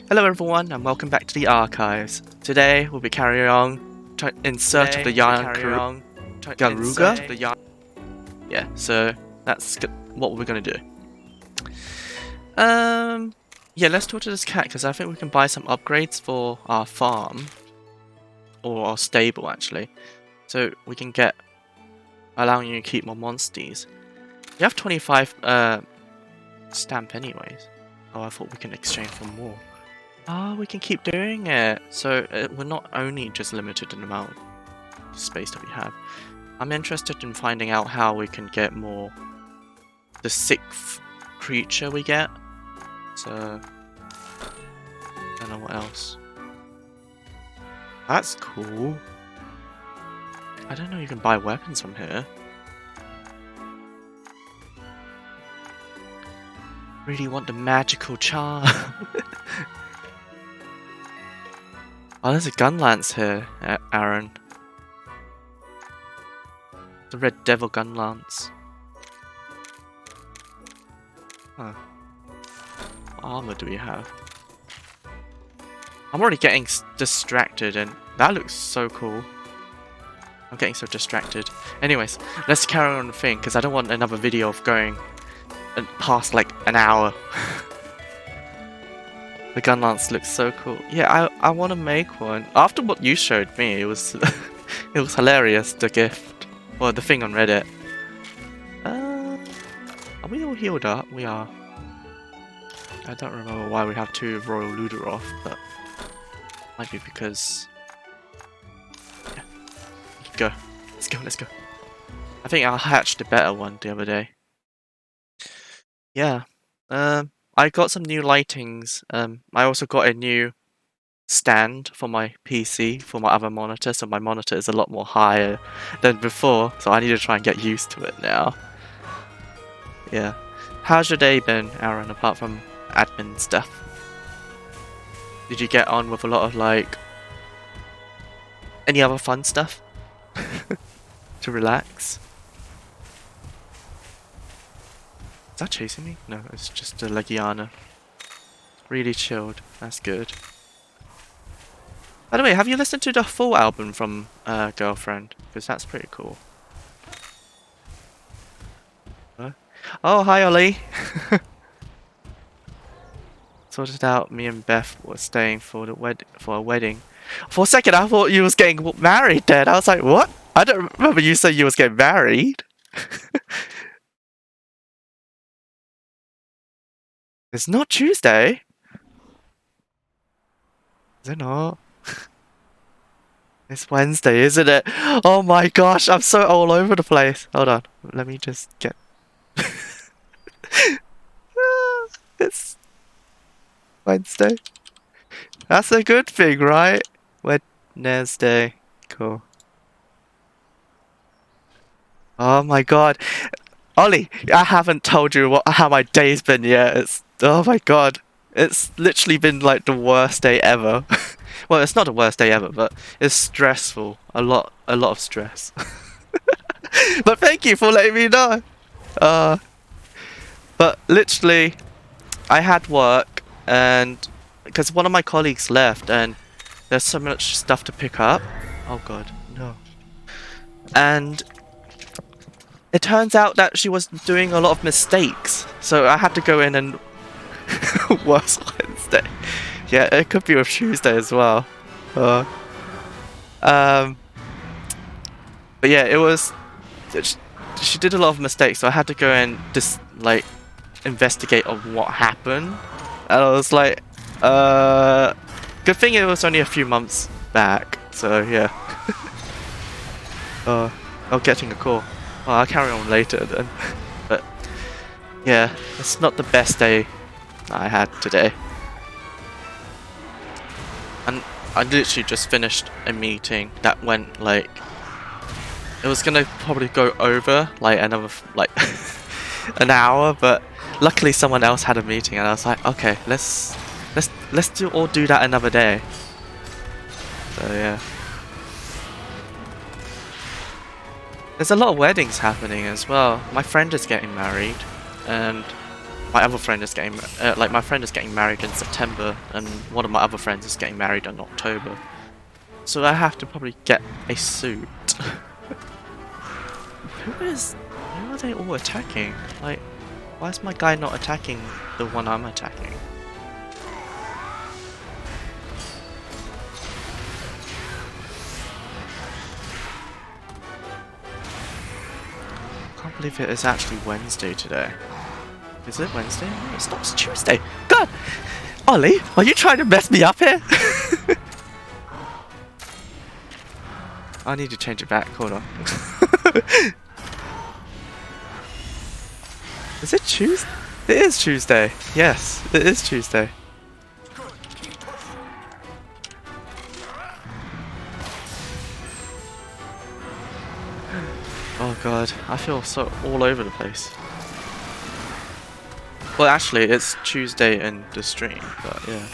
Hello everyone and welcome back to the archives. Today we'll be carrying on in search of the Yian Garuga. Yeah, so that's what we're gonna do. Yeah, let's talk to this cat because I think we can buy some upgrades for our farm or our stable actually, so we can get allowing you to keep more monsters. You have 25 stamp anyways. Oh, I thought we can exchange for more. Oh, we can keep doing it. So we're not only just limited in the amount of space that we have. I'm interested in finding out how we can get more. The 6th creature we get. So I don't know what else. That's cool. I don't know you can buy weapons from here. Really want the magical charm. Oh, there's a gun lance here, Aaron. The Red Devil gun lance. Huh. What armor do we have? I'm already getting distracted and that looks so cool. I'm getting so distracted. Anyways, let's carry on the thing because I don't want another video of going past like an hour. The gun lance looks so cool. Yeah, I want to make one. After what you showed me, it was it was hilarious, the gift. Or the thing on Reddit. Are we all healed up? We are. I don't remember why we have 2 Royal Luderoth, but might be because... Yeah. Go. Let's go, let's go. I think I hatched a better one the other day. Yeah. I got some new lightings. I also got a new stand for my PC, for my other monitor, so my monitor is a lot more higher than before, so I need to try and get used to it now. Yeah. How's your day been, Aaron, apart from admin stuff? Did you get on with a lot of, like, any other fun stuff? To relax? Is that chasing me? No, it's just a Legiana. Really chilled. That's good. By the way, have you listened to the full album from Girlfriend? Because that's pretty cool. Huh? Oh, hi Ollie! Sorted out, me and Beth were staying for a wedding. For a second I thought you was getting married then. I was like, what? I don't remember you saying you was getting married. It's not Tuesday. Is it not? It's Wednesday, isn't it? Oh my gosh, I'm so all over the place. Hold on, let me just get... It's Wednesday. That's a good thing, right? Wednesday. Cool. Oh my god. Ollie, I haven't told you how my day's been yet. Oh my god. It's literally been like the worst day ever. Well, it's not the worst day ever, but it's stressful. A lot of stress. But thank you for letting me know. But literally, I had work, and because one of my colleagues left, and there's so much stuff to pick up. Oh god, no. And it turns out that she was doing a lot of mistakes, so I had to go in and worse Wednesday. Yeah, it could be with Tuesday as well. But yeah, it was. She did a lot of mistakes, so I had to go and just like investigate on what happened. And I was like, good thing it was only a few months back. So yeah. Oh, getting a call. Well, I'll carry on later then. But yeah, it's not the best day I had today. And I literally just finished a meeting that went like... It was gonna probably go over like another like an hour, but luckily someone else had a meeting and I was like, okay, let's do that another day. So yeah. There's a lot of weddings happening as well. My friend is getting married, and my other friend is getting like my friend is getting married in September, and one of my other friends is getting married in October. So I have to probably get a suit. Who are they all attacking? Like, why is my guy not attacking the one I'm attacking? I can't believe it is actually Wednesday today. Is it Wednesday? No, it's not. It's Tuesday. God! Ollie, are you trying to mess me up here? I need to change it back. Hold on. Is it Tuesday? It is Tuesday. Yes, it is Tuesday. Oh god, I feel so all over the place. Well, actually, it's Tuesday in the stream, but yeah.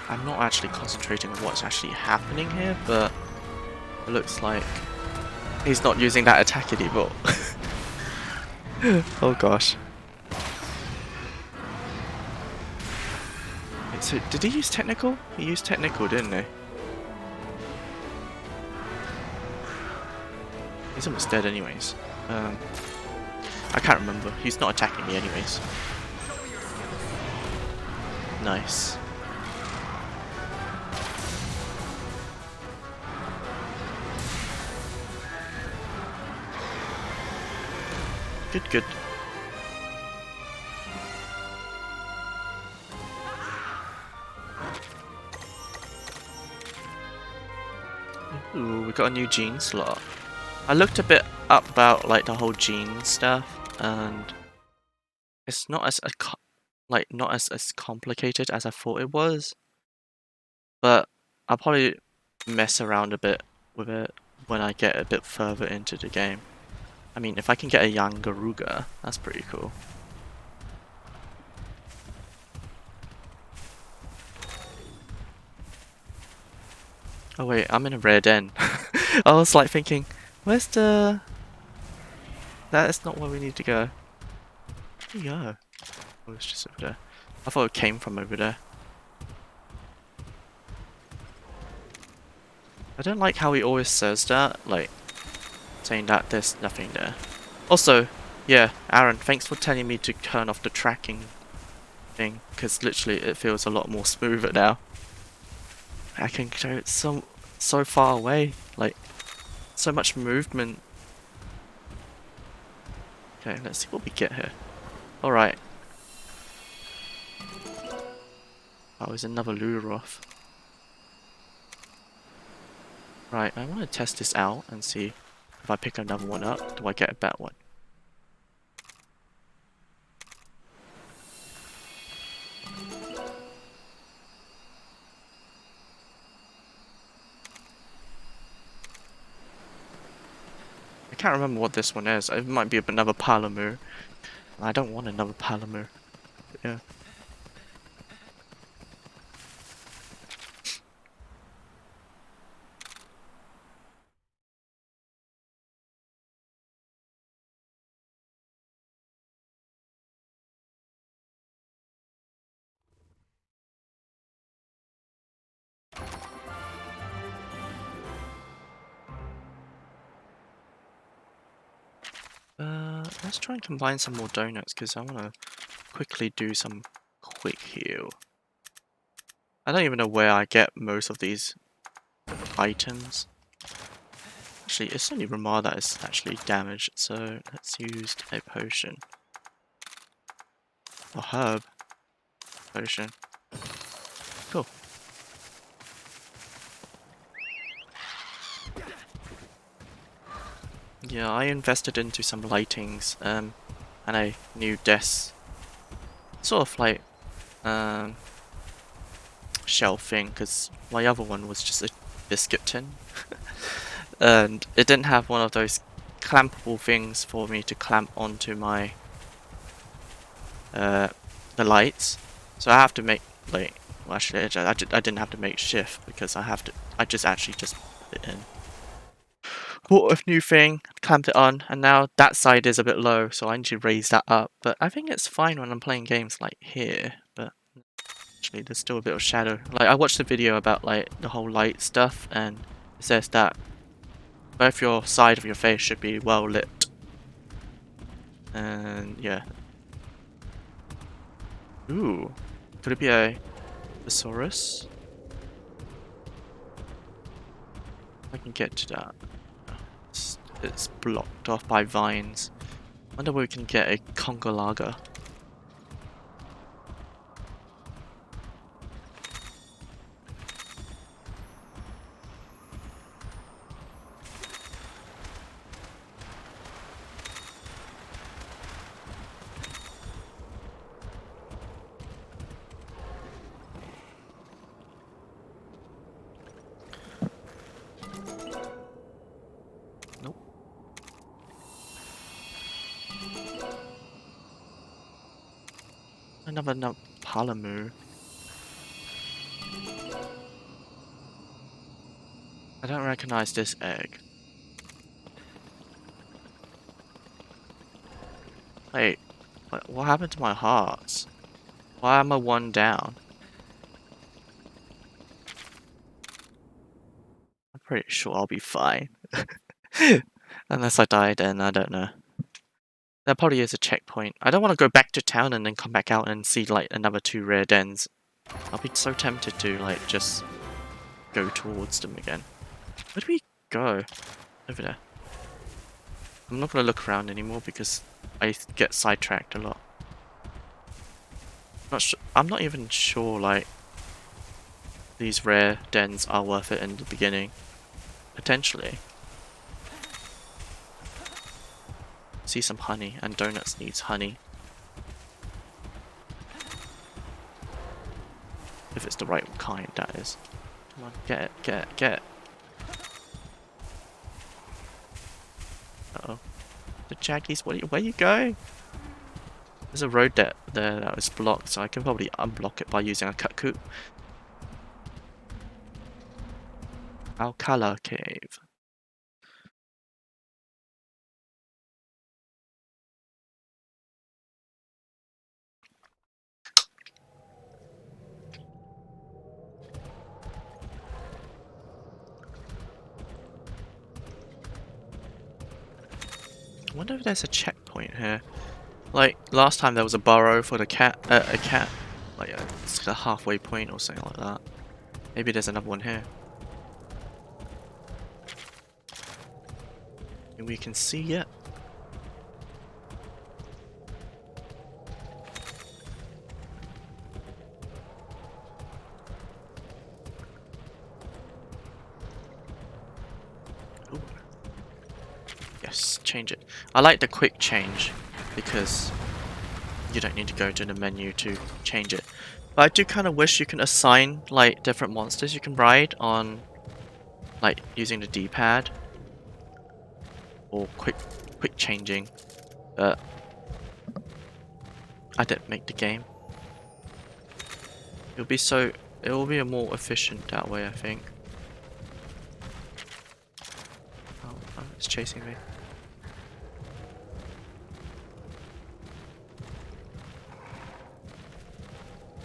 I'm not actually concentrating on what's actually happening here, but it looks like he's not using that attack anymore. Oh gosh. Wait, so did he use technical? He used technical, didn't he? He's almost dead anyways. I can't remember. He's not attacking me anyways. Nice. Good, good. Ooh, we got a new gene slot. I looked a bit up about like the whole gene stuff, and it's not as not as complicated as I thought it was. But I'll probably mess around a bit with it when I get a bit further into the game. I mean, if I can get a young Garuga, that's pretty cool. Oh wait, I'm in a red end. I was like thinking, where's the... That is not where we need to go. Where'd we go? Oh, it's just over there. I thought it came from over there. I don't like how he always says that, like, saying that there's nothing there. Also, yeah, Aaron, thanks for telling me to turn off the tracking thing, because literally it feels a lot more smoother now. I can go so far away, like, so much movement. Okay, let's see what we get here. Alright. Oh, there's another Luroth. Right, I want to test this out and see if I pick another one up, do I get a better one? I can't remember what this one is. It might be another Palamu. I don't want another Palamu. But yeah. Let's try and combine some more donuts because I want to quickly do some quick heal. I don't even know where I get most of these items. Actually, it's only Ramar that is actually damaged, so let's use a potion. A herb potion. Cool. Yeah, I invested into some lightings, and a new desk. Sort of like, shelving, because my other one was just a biscuit tin. And it didn't have one of those clampable things for me to clamp onto my the lights. So I have to make like, well, actually I didn't have to make shift because I just actually just put it in. Bought a new thing, clamped it on, and now that side is a bit low, so I need to raise that up. But I think it's fine when I'm playing games like here, but actually there's still a bit of shadow. Like, I watched a video about like the whole light stuff, and it says that both your side of your face should be well lit. And yeah. Ooh. Could it be a thesaurus? I can get to that. It's blocked off by vines. Wonder where we can get a congolaga. Nope. Another Palamu. I don't recognize this egg. Wait, what happened to my hearts? Why am I one down? I'm pretty sure I'll be fine. Unless I die, then I don't know. That probably is a checkpoint. I don't want to go back to town and then come back out and see like another 2 rare dens. I'll be so tempted to like just go towards them again. Where do we go? Over there. I'm not going to look around anymore because I get sidetracked a lot. I'm not even sure like these rare dens are worth it in the beginning. Potentially. See some honey, and donuts needs honey. If it's the right kind, that is. Come on, get it, get it, get it. Uh-oh. The Jaggies, where you going? There's a road there that was blocked, so I can probably unblock it by using a cut-coop. Alcala Cave. I wonder if there's a checkpoint here. Like, last time there was a burrow for the cat, a cat. Like, it's a halfway point or something like that. Maybe there's another one here. And we can see yet. Ooh. Yes, change it. I like the quick change because you don't need to go to the menu to change it. But I do kind of wish you can assign like different monsters you can ride on, like using the D-pad or quick changing. But I didn't make the game. It will be a more efficient that way, I think. Oh, it's chasing me.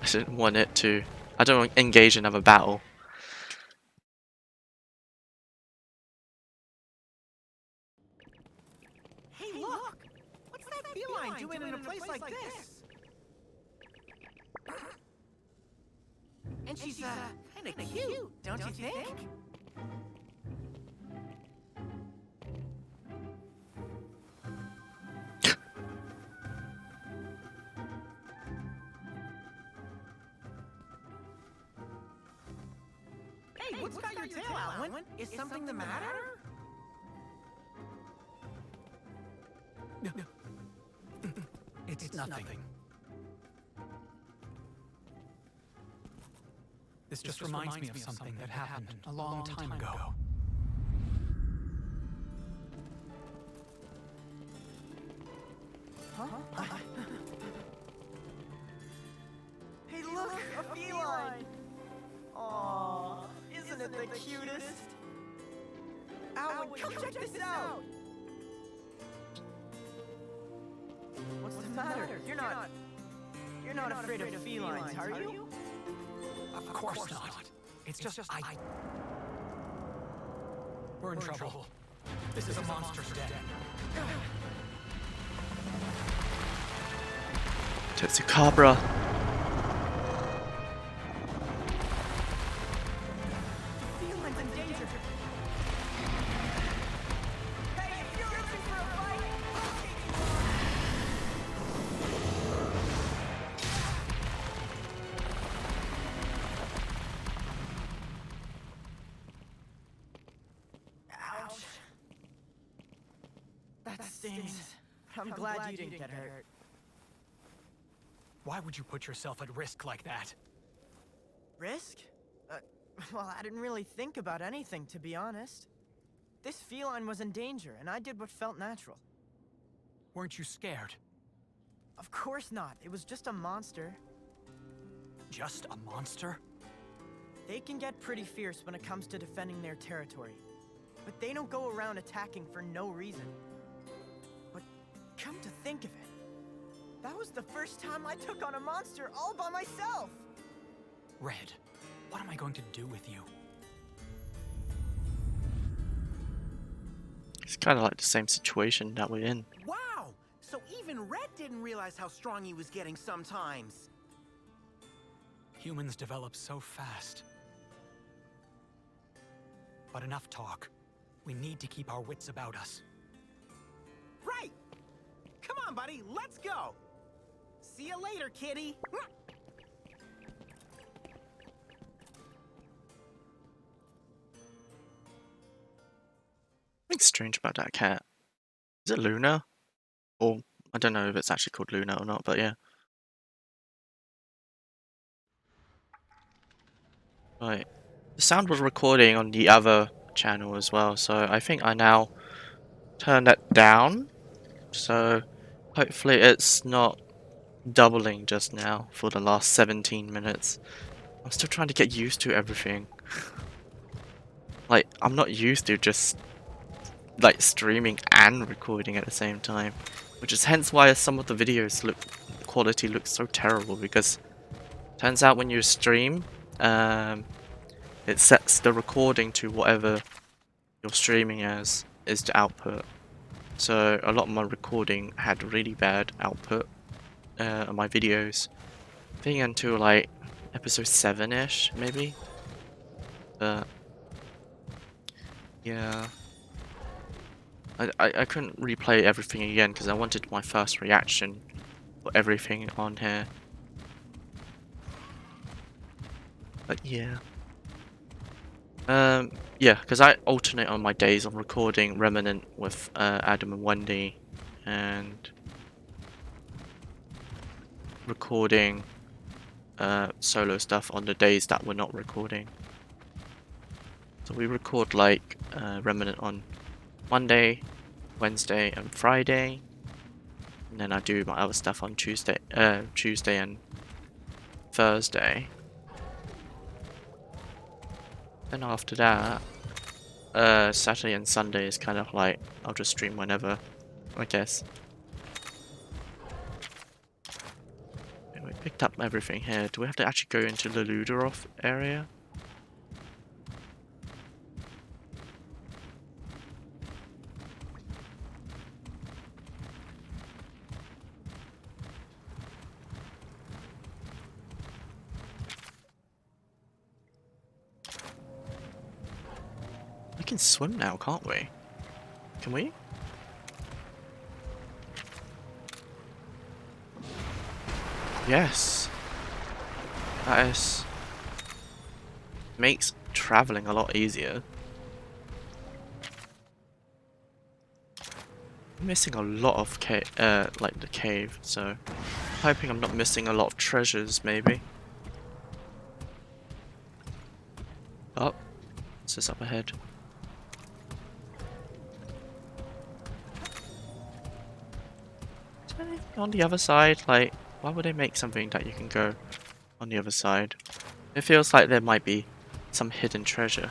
I didn't want it to. I don't want to engage in another battle. Hey, look! What's that feline doing in a place like this? And she's, kinda cute, don't you think? Hey, what's got your tail, Alan? Is something the matter? No. It's nothing. This just reminds me of something that happened a long time ago. Huh? cutest. Owen, come check this out. What's the matter? You're not afraid of felines, are you? Of course not. It's just We're in trouble. This is a monster's den. Tetsukabra. Feline's in danger. Hey, if you're itching for a fight, I'll take you on. Ouch. That stings. I'm glad you didn't get hurt. Why would you put yourself at risk like that? Risk? Well, I didn't really think about anything, to be honest. This feline was in danger, and I did what felt natural. Weren't you scared? Of course not. It was just a monster. Just a monster? They can get pretty fierce when it comes to defending their territory. But they don't go around attacking for no reason. But come to think of it, that was the first time I took on a monster all by myself! Red, what am I going to do with you? It's kind of like the same situation that we're in. Wow! So even Red didn't realize how strong he was getting sometimes. Humans develop so fast. But enough talk. We need to keep our wits about us. Right! Come on, buddy, let's go! See you later, kitty! Something strange about that cat. Is it Luna? Or I don't know if it's actually called Luna or not, but yeah. Right. The sound was recording on the other channel as well, so I think I now turn that down. So hopefully it's not doubling just now for the last 17 minutes. I'm still trying to get used to everything. Like, I'm not used to just like streaming and recording at the same time, which is hence why some of the videos quality looks so terrible, because turns out when you stream, it sets the recording to whatever you're streaming as is the output. So a lot of my recording had really bad output on my videos. I think until like episode 7-ish maybe. But yeah. I couldn't replay everything again because I wanted my first reaction for everything on here. But yeah. Yeah, because I alternate on my days of recording Remnant with Adam and Wendy, and recording solo stuff on the days that we're not recording. So we record like Remnant on Monday, Wednesday, and Friday, and then I do my other stuff on Tuesday and Thursday. Then after that, Saturday and Sunday is kind of like I'll just stream whenever, I guess. Okay, we picked up everything here. Do we have to actually go into the Ludarov area? We can swim now, can't we? Can we? Yes. That is... makes traveling a lot easier. I'm missing a lot of like the cave, so hoping I'm not missing a lot of treasures, maybe. Oh, what's this up ahead? Is there anything on the other side? Like, why would they make something that you can go on the other side? It feels like there might be some hidden treasure.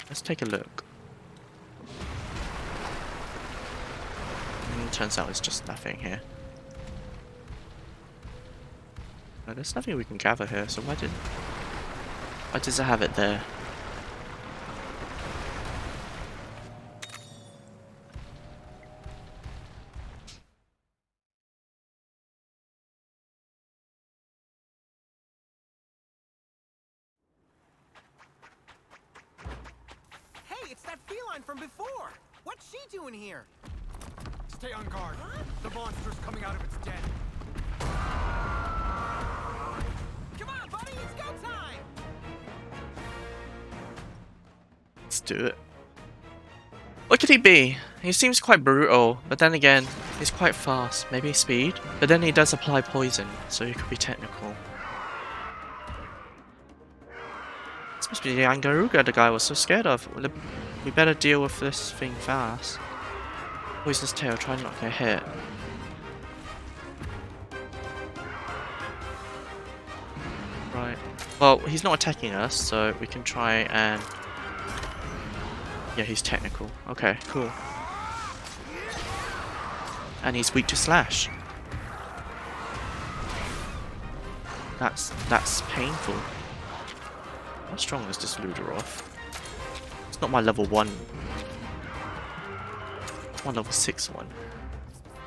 Let's take a look. Turns out it's just nothing here. No, there's nothing we can gather here, so why does it have it there? Hey, it's that feline from before. What's she doing here? Stay on guard. The monster's coming out of its den. Come on, buddy, it's go time. Let's do it. What could he be? He seems quite brutal, but then again, he's quite fast. Maybe speed? But then he does apply poison, so he could be technical. This must be the Yian Garuga the guy was so scared of. We better deal with this thing fast. Poisonous tail, try not to get hit. Right. Well, he's not attacking us, so we can try and... Yeah, he's technical. Okay, cool. And he's weak to slash. That's painful. How strong is this Luderoff? It's not my level 1. My level 6 one.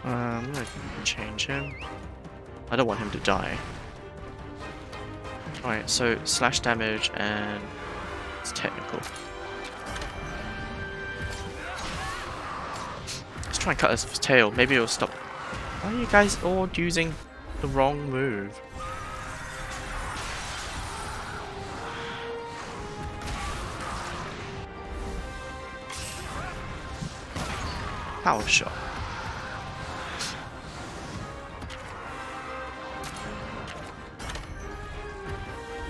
I'm gonna change him. I don't want him to die. Right, so slash damage and it's technical. Let's try and cut his tail. Maybe it'll stop. Why are you guys all using the wrong move? Power shot.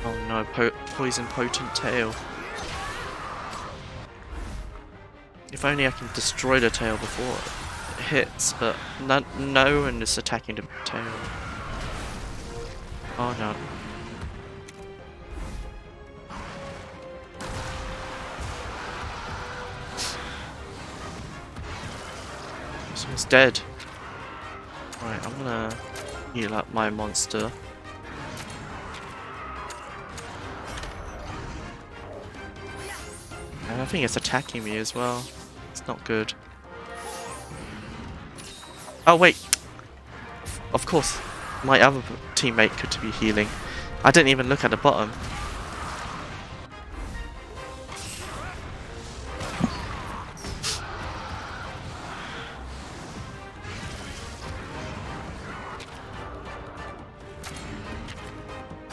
Oh no, poison potent tail. If only I can destroy the tail before it hits, but no one is attacking the tail. Oh no. So it's dead. Right, I'm gonna heal up my monster. And I think it's attacking me as well. It's not good. Oh wait! Of course, my other teammate could be healing. I didn't even look at the bottom.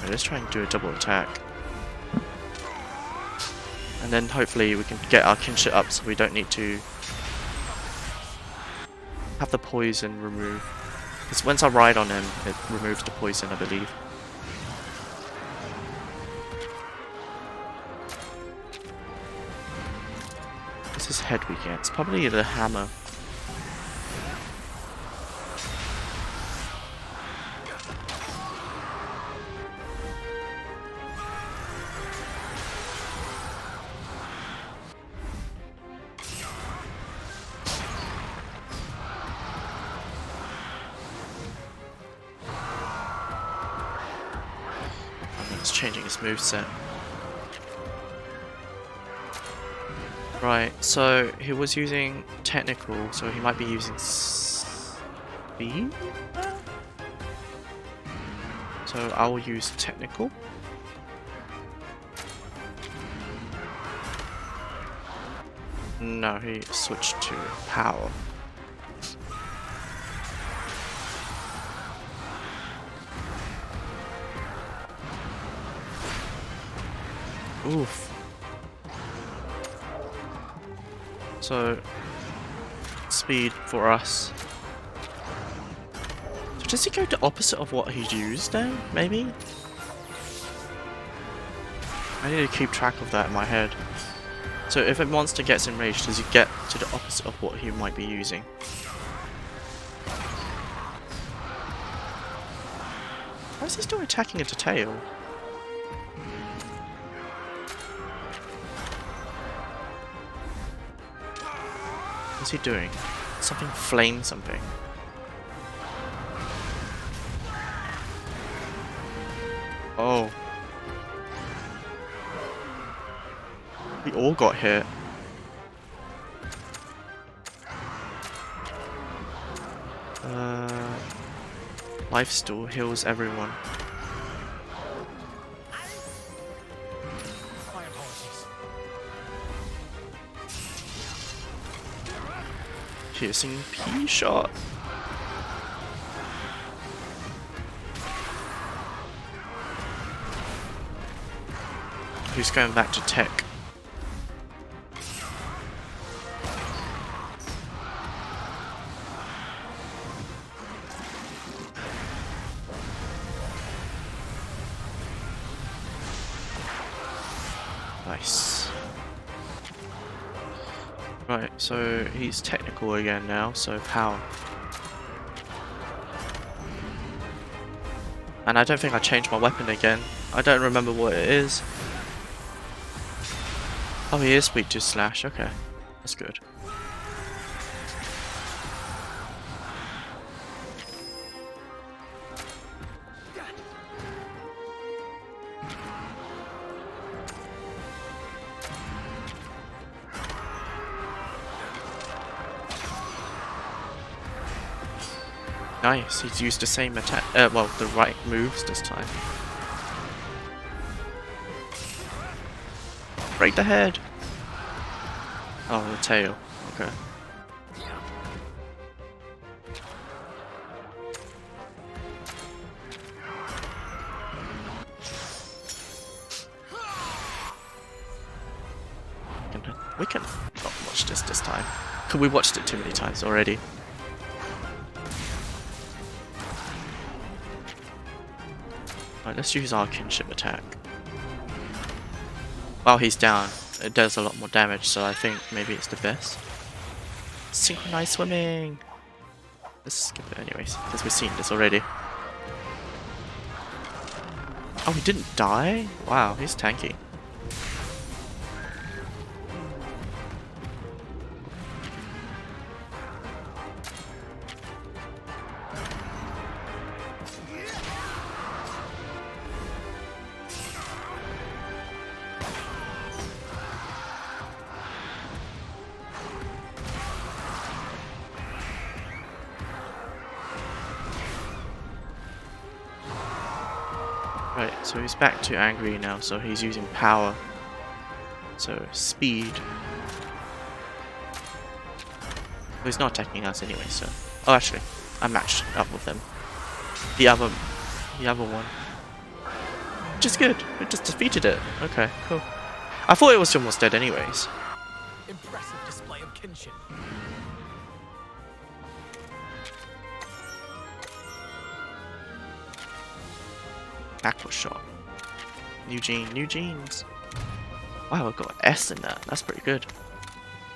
Let's try and do a double attack. And then hopefully we can get our kinship up so we don't need to have the poison removed. Because once I ride on him, it removes the poison, I believe. What's his head we get? It's probably the hammer. It's changing his moveset. Right, so he was using technical, so he might be using speed? So I will use technical. No, he switched to power. Oof. So, speed for us. So does he go the opposite of what he used then, maybe? I need to keep track of that in my head. So if a monster gets enraged, does he get to the opposite of what he might be using? Why is he still attacking at the tail? What's he doing? Something flame something. Oh. We all got hit. Life still heals everyone. My apologies. Piercing P shot. Who's going back to tech? Nice. Right, so he's technical again now, so power. And I don't think I changed my weapon again. I don't remember what it is. Oh, he is weak to slash, okay. That's good. Nice, he's used the same attack, well, the right moves this time. Break the head! Oh, the tail, okay. We can not watch this time. Because we watched it too many times already. Alright, let's use our kinship attack. While he's down, it does a lot more damage, so I think maybe it's the best. Synchronized swimming! Let's skip it anyways, because we've seen this already. Oh, he didn't die? Wow, he's tanky. Right, so he's back to angry now, so he's using power. So, speed. Well, he's not attacking us anyway, so... Oh, actually, I matched up with him. The other one. Which is good, we just defeated it. Okay, cool. I thought it was almost dead anyways. Impressive display of kinship. Backward shot. New jeans. Wow, I got an S in that. That's pretty good.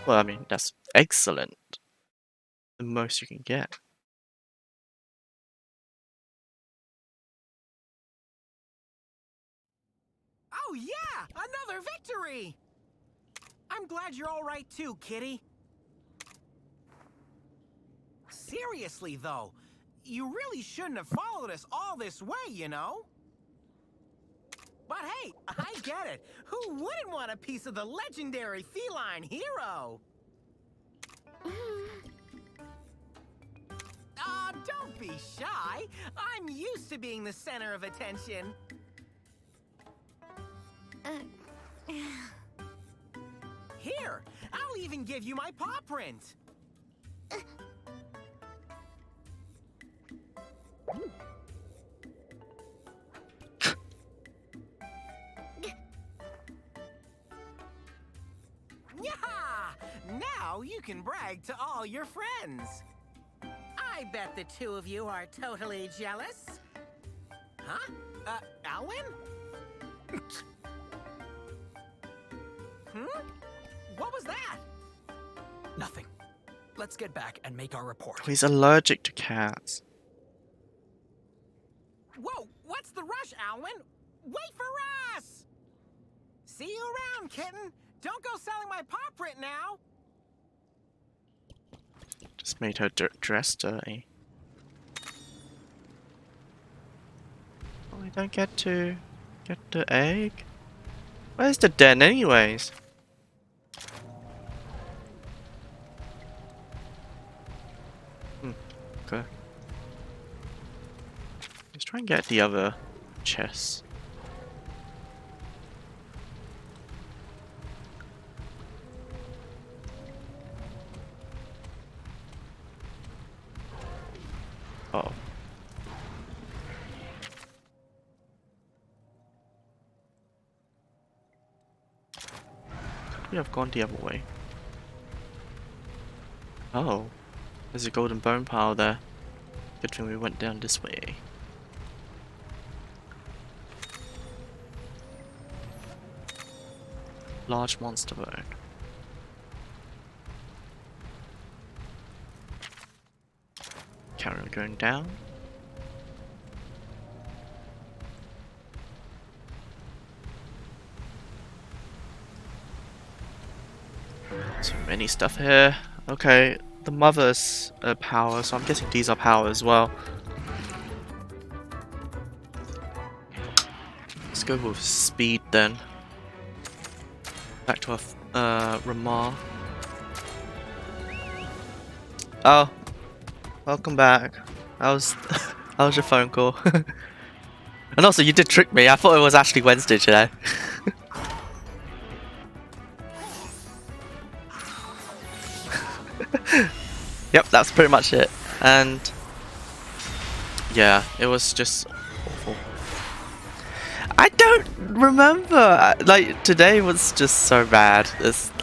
Well, I mean, that's excellent. The most you can get. Oh yeah, another victory! I'm glad you're all right too, Kitty. Seriously though, you really shouldn't have followed us all this way, you know? But hey, I get it. Who wouldn't want a piece of the legendary feline hero? Aw, don't be shy. I'm used to being the center of attention. Here, I'll even give you my paw print. Yeah! Now you can brag to all your friends. I bet the two of you are totally jealous. Huh? Alwyn? What was that? Nothing. Let's get back and make our report. He's allergic to cats. Whoa, what's the rush, Alwyn? Wait for us! See you around, kitten. Don't go selling my paw print now. Just made her dress dirty. Oh, I don't get to get the egg. Where's the den, anyways? Okay. Let's try and get the other chest. Oh. We have gone the other way. Oh. There's a golden bone pile there. Good thing we went down this way. Large monster bone. Carry on going down. So many stuff here. Okay, the mother's power, so I'm guessing these are power as well. Let's go with speed then. Back to our Ramar. Oh, welcome back. How's how's your phone call? And also, you did trick me. I thought it was actually Wednesday today. Yep, that's pretty much it. And yeah, it was just awful. I don't remember. Like today was just so bad.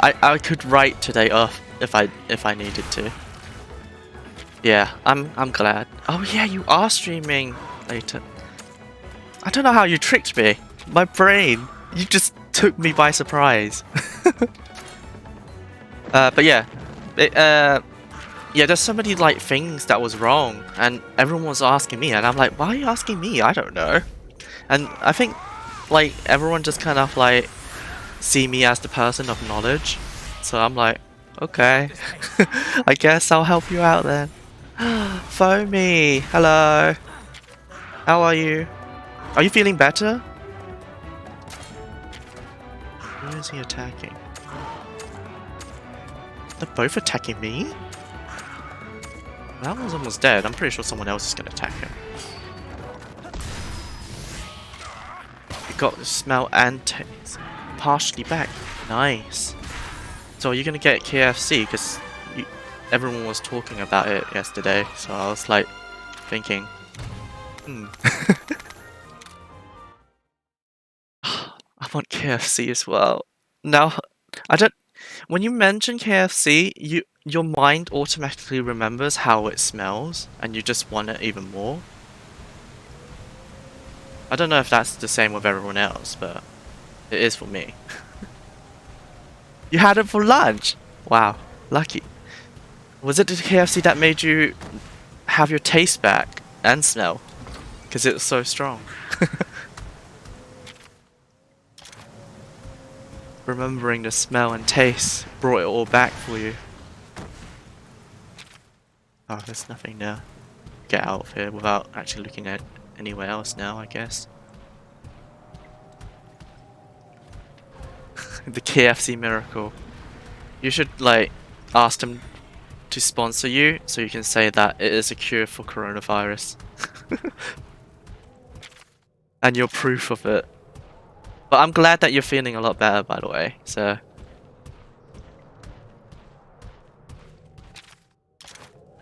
I could write today off if I needed to. Yeah, I'm glad. Oh yeah, you are streaming later. I don't know how you tricked me. My brain, you just took me by surprise. But yeah, yeah, there's so many like things that was wrong, and everyone was asking me, and I'm like, why are you asking me? I don't know. And I think like everyone just kind of like see me as the person of knowledge, so I'm like, okay, I guess I'll help you out then. Foamy, hello. How are you? Are you feeling better? Who is he attacking? They're both attacking me? That one's almost dead. I'm pretty sure someone else is gonna attack him. You got the smell and taste. Partially back. Nice. So you're gonna get KFC because everyone was talking about it yesterday. So I was like thinking, I want KFC as well. Now, I don't. When you mention KFC, your mind automatically remembers how it smells, and you just want it even more. I don't know if that's the same with everyone else, but it is for me. You had it for lunch? Wow, lucky. Was it the KFC that made you have your taste back and smell? Because it was so strong. Remembering the smell and taste brought it all back for you. Oh, there's nothing there. Get out of here without actually looking at anywhere else now, I guess. The KFC miracle. You should, like, ask them to sponsor you so you can say that it is a cure for coronavirus. And you're proof of it. But I'm glad that you're feeling a lot better, by the way, so...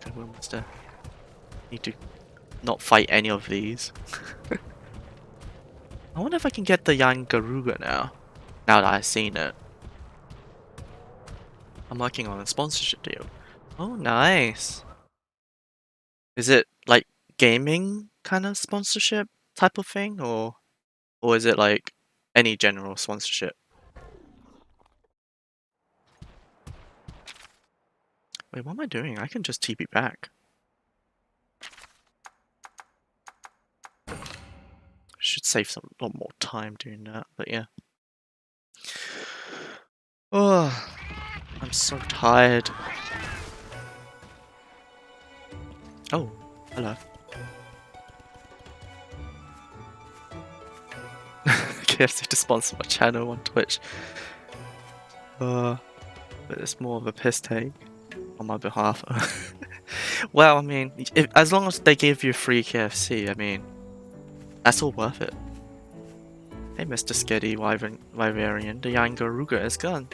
Okay, we're almost there. Need to not fight any of these. I wonder if I can get the Yian Garuga now that I've seen it. I'm working on a sponsorship deal. Oh, nice. Is it like gaming kind of sponsorship type of thing, or is it like any general sponsorship? Wait, what am I doing? I can just TP back. Should save a lot more time doing that, but yeah. Oh, I'm so tired. Oh, hello. KFC to sponsor my channel on Twitch. But it's more of a piss take on my behalf. Well, I mean, as long as they give you free KFC, I mean, that's all worth it. Hey, Mr. Skitty Wyverian, the Yian Garuga is gone.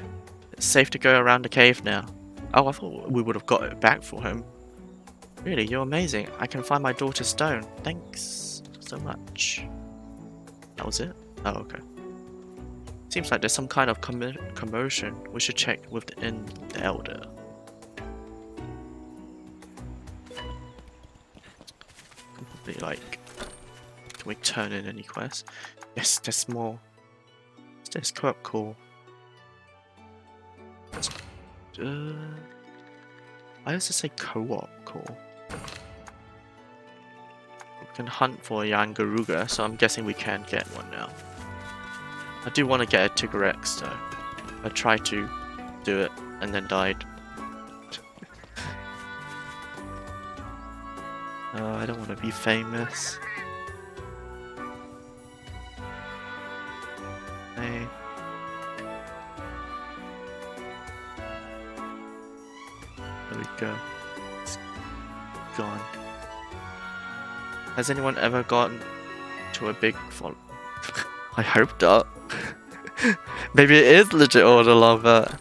It's safe to go around the cave now. Oh, I thought we would have got it back for him. Really, you're amazing. I can find my daughter's stone. Thanks so much. That was it? Oh, okay. Seems like there's some kind of commotion. We should check within the Elder. Probably like... Can we turn in any quests? Yes, there's more. Is this co-op call? Why does it say co-op call? We can hunt for a Yian Garuga, so I'm guessing we can get one now. I do want to get a Tigrex though. I tried to do it and then died. Oh, I don't want to be famous. Hey. There we go. It's gone. Has anyone ever gotten to a big fall? I hope not. Maybe it is legit order long, but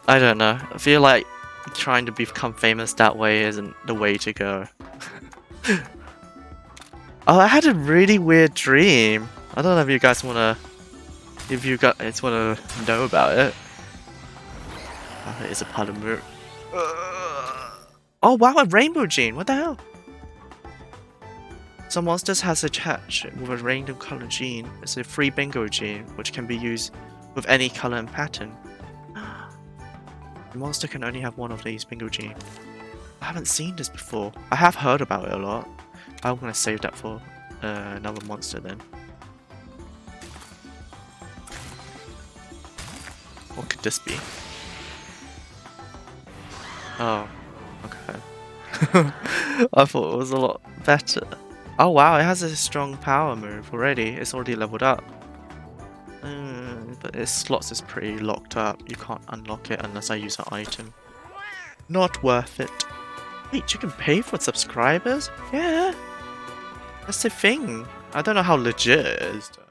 I don't know. I feel like trying to become famous that way isn't the way to go. Oh, I had a really weird dream. I don't know if you guys wanna, wanna know about it. Oh, it is a Palamute. Oh wow, a rainbow gene. What the hell? Some monsters has a hatch with a random color gene. It's a free bingo gene, which can be used with any color and pattern. The monster can only have one of these bingo gene. I haven't seen this before. I have heard about it a lot. I'm gonna save that for another monster then. What could this be? Oh, okay. I thought it was a lot better. Oh wow, it has a strong power move already. It's already leveled up. But its slots is pretty locked up. You can't unlock it unless I use an item. Not worth it. Wait, you can pay for subscribers? Yeah. That's the thing. I don't know how legit it is though.